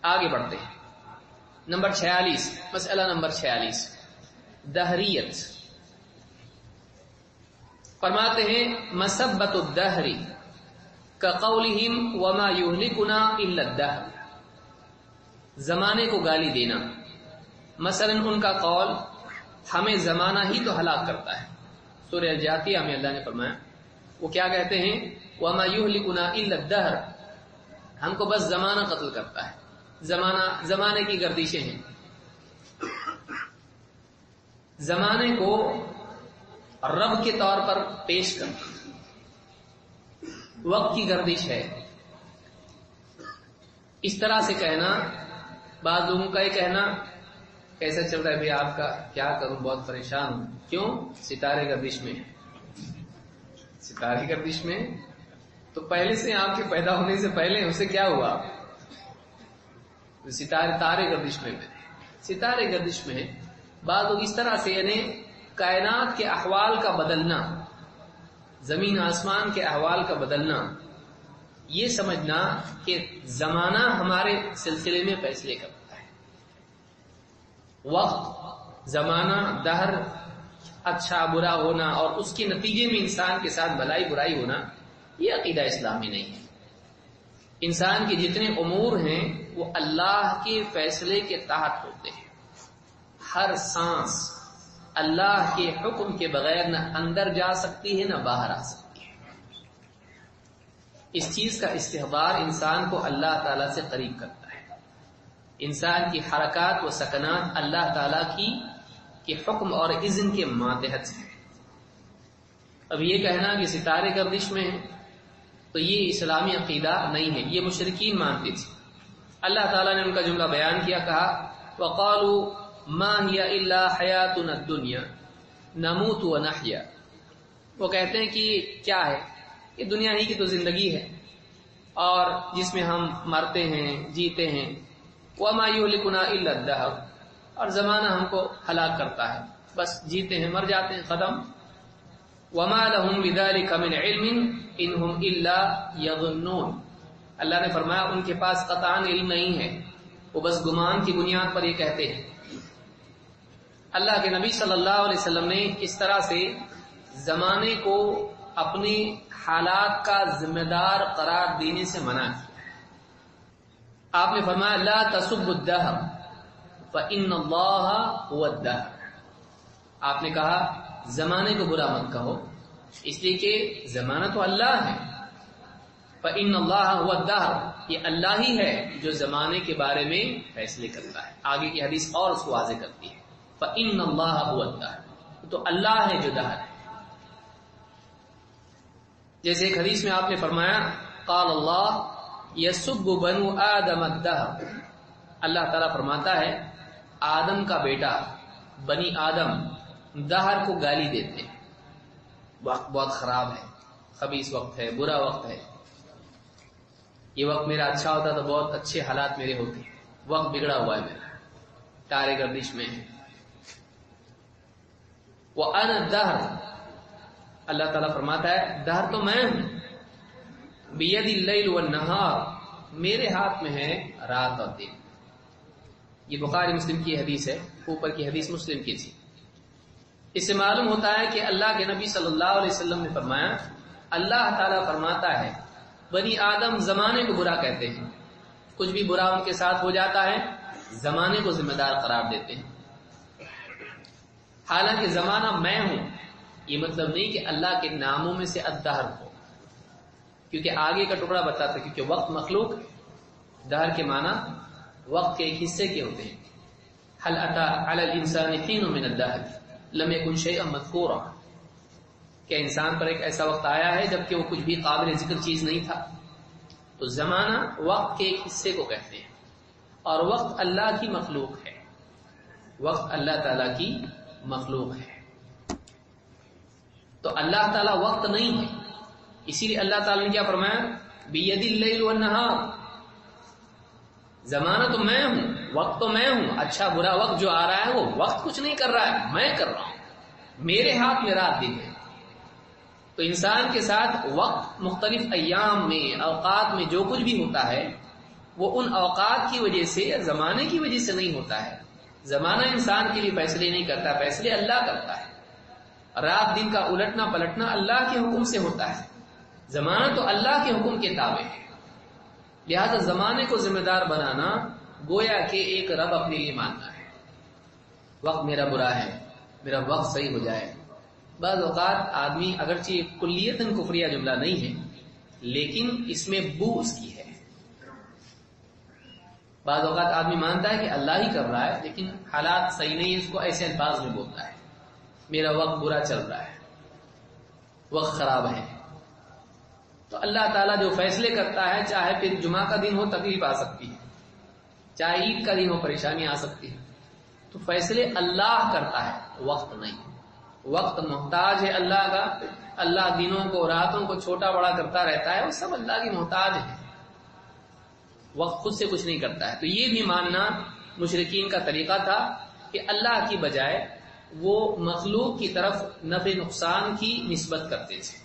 آگے بڑھتے ہیں. نمبر 46، مسئلہ نمبر 46، دہریت. فرماتے ہیں مسبت الدہر کقولہم وما یہلکنا الا الدہر. زمانے کو گالی دینا، مثلا ان کا قول ہمیں زمانہ ہی تو ہلاک کرتا ہے. سورہ الجاثیہ میں اللہ نے فرمایا، وہ کیا کہتے ہیں؟ وما یہلکنا الا الدہر، ہم کو بس زمانہ قتل کرتا ہے، زمانے کی گردشیں ہیں. زمانے کو رب کے طور پر پیش کرنا وقت کی گردش ہے. اس طرح سے کہنا، بعض لوگوں کا یہ کہنا کیسا چل رہا ہے بھائی آپ کا؟ کیا کروں، بہت پریشان ہوں. کیوں؟ ستارے گردش میں. ستارے گردش میں تو پہلے سے آپ کے پیدا ہونے سے پہلے اسے کیا ہوا؟ تارے گردش میں. ستارے گردش میں بعض لوگ اس طرح سے، یعنی کائنات کے احوال کا بدلنا، زمین آسمان کے احوال کا بدلنا، یہ سمجھنا کہ زمانہ ہمارے سلسلے میں فیصلے کرتا ہے. وقت، زمانہ، دہر، اچھا برا ہونا اور اس کے نتیجے میں انسان کے ساتھ بھلائی برائی ہونا، یہ عقیدہ اسلامی نہیں ہے. انسان کے جتنے امور ہیں وہ اللہ کے فیصلے کے تحت ہوتے ہیں. ہر سانس اللہ کے حکم کے بغیر نہ اندر جا سکتی ہے نہ باہر آ سکتی ہے. اس چیز کا استحضار انسان کو اللہ تعالی سے قریب کرتا ہے. انسان کی حرکات و سکنات اللہ تعالی کی حکم اور اذن کے ماتحت ہے. اب یہ کہنا کہ ستارے گردش میں ہیں تو یہ اسلامی عقیدہ نہیں ہے، یہ مشرکین مانتے تھے. اللہ تعالیٰ نے ان کا جملہ بیان کیا، کہا وَقَالُوا مَا هِيَ إِلَّا حَيَاتُنَا الدُّنْيَا نَمُوتُ وَنَحْيَا. وہ کہتے ہیں کہ کیا ہے، یہ دنیا ہی کی تو زندگی ہے اور جس میں ہم مرتے ہیں جیتے ہیں. وَمَا يُهْلِكُنَا إِلَّا الدَّهْرُ، اور زمانہ ہم کو ہلاک کرتا ہے، بس جیتے ہیں مر جاتے ہیں، ختم. وَمَا لَهُمْ بِذَلِكَ مِنْ عِلْمٍ إِنْ هُمْ إِلَّا يَظُنُّونَ. اللہ نے فرمایا ان کے پاس قطعاً علم نہیں ہے، وہ بس گمان کی بنیاد پر یہ کہتے ہیں. اللہ کے نبی صلی اللہ علیہ وسلم نے اس طرح سے زمانے کو اپنی حالات کا ذمہ دار قرار دینے سے منع کیا. آپ نے فرمایا لا تسبوا الدہر فإن اللہ هو الدہر. آپ نے کہا زمانے کو برا مت کہو، اس لیے کہ زمانہ تو اللہ ہے. فإن اللہ هو الدہر، یہ اللہ ہی ہے جو زمانے کے بارے میں فیصلے کرتا ہے. آگے کی حدیث اور اس کو واضح کرتی ہے، فإن اللہ هو الدہر، تو اللہ ہے جو دہر ہے. جیسے ایک حدیث میں آپ نے فرمایا قال اللہ یسب بنو آدم الدہر. اللہ تعالیٰ فرماتا ہے آدم کا بیٹا بنی آدم دہر کو گالی دیتے ہیں. وقت بہت خراب ہے، خبیث وقت ہے، برا وقت ہے. یہ وقت میرا اچھا ہوتا تو بہت اچھے حالات میرے ہوتے ہیں، وقت بگڑا ہوا ہے میرا، تارے گردش میں ہے. وَأَنَا الدَّهْرُ، اللہ تعالیٰ فرماتا ہے دہر تو میں ہوں. بِيَدِ اللَّيْلُ وَالنَّهَارُ، میرے ہاتھ میں ہے رات اور دن. یہ بخاری مسلم کی حدیث ہے، اوپر کی حدیث مسلم کی تھی. اس سے معلوم ہوتا ہے کہ اللہ کے نبی صلی اللہ علیہ وسلم نے فرمایا اللہ تعالیٰ فرماتا ہے بنی آدم زمانے کو برا کہتے ہیں، کچھ بھی برا ان کے ساتھ ہو جاتا ہے زمانے کو ذمہ دار قرار دیتے ہیں. حالانکہ زمانہ میں ہوں، یہ مطلب نہیں کہ اللہ کے ناموں میں سے الدہر ہو، کیونکہ آگے کا ٹکڑا بتاتا ہے کیونکہ وقت مخلوق ہے. دہر کے معنی وقت کے ایک حصے کے ہوتے ہیں. هل اتى على الانسان حين من الدهر لم يكن شيئا مذكورا، کہ انسان پر ایک ایسا وقت آیا ہے جبکہ وہ کچھ بھی قابل ذکر چیز نہیں تھا. تو زمانہ وقت کے ایک حصے کو کہتے ہیں، اور وقت اللہ کی مخلوق ہے، وقت اللہ تعالیٰ کی مخلوق ہے. تو اللہ تعالیٰ وقت نہیں ہے، اسی لیے اللہ تعالیٰ نے کیا فرمایا بِيَدِ اللَّيْلِ وَالنَّهَارِ. زمانہ تو میں ہوں، وقت تو میں ہوں، اچھا برا وقت جو آ رہا ہے وہ وقت کچھ نہیں کر رہا ہے، میں کر رہا ہوں. میرے ہاتھ میں رات دن ہے. تو انسان کے ساتھ وقت مختلف ایام میں اوقات میں جو کچھ بھی ہوتا ہے وہ ان اوقات کی وجہ سے یا زمانے کی وجہ سے نہیں ہوتا ہے. زمانہ انسان کے لیے فیصلے نہیں کرتا، فیصلے اللہ کرتا ہے. رات دن کا الٹنا پلٹنا اللہ کے حکم سے ہوتا ہے. زمانہ تو اللہ کے حکم کے تابع ہے. لہذا زمانے کو ذمہ دار بنانا گویا کہ ایک رب اپنے لیے ماننا ہے. وقت میرا برا ہے، میرا وقت صحیح ہو جائے. بعض اوقات آدمی اگرچہ کلیتاً کفریہ جملہ نہیں ہے لیکن اس میں بو اس کی ہے. بعض اوقات آدمی مانتا ہے کہ اللہ ہی کر رہا ہے لیکن حالات صحیح نہیں ہے، اس کو ایسے الفاظ میں بولتا ہے، میرا وقت برا چل رہا ہے، وقت خراب ہے. تو اللہ تعالیٰ جو فیصلے کرتا ہے، چاہے پھر جمعہ کا دن ہو تکلیف آ سکتی ہے، چاہے عید کا دن ہو پریشانی آ سکتی ہے، تو فیصلے اللہ کرتا ہے، وقت نہیں. وقت محتاج ہے اللہ کا. اللہ دنوں کو راتوں کو چھوٹا بڑا کرتا رہتا ہے، وہ سب اللہ کی محتاج ہے. وقت خود سے کچھ نہیں کرتا ہے. تو یہ بھی ماننا مشرکین کا طریقہ تھا کہ اللہ کی بجائے وہ مخلوق کی طرف نفع نقصان کی نسبت کرتے تھے.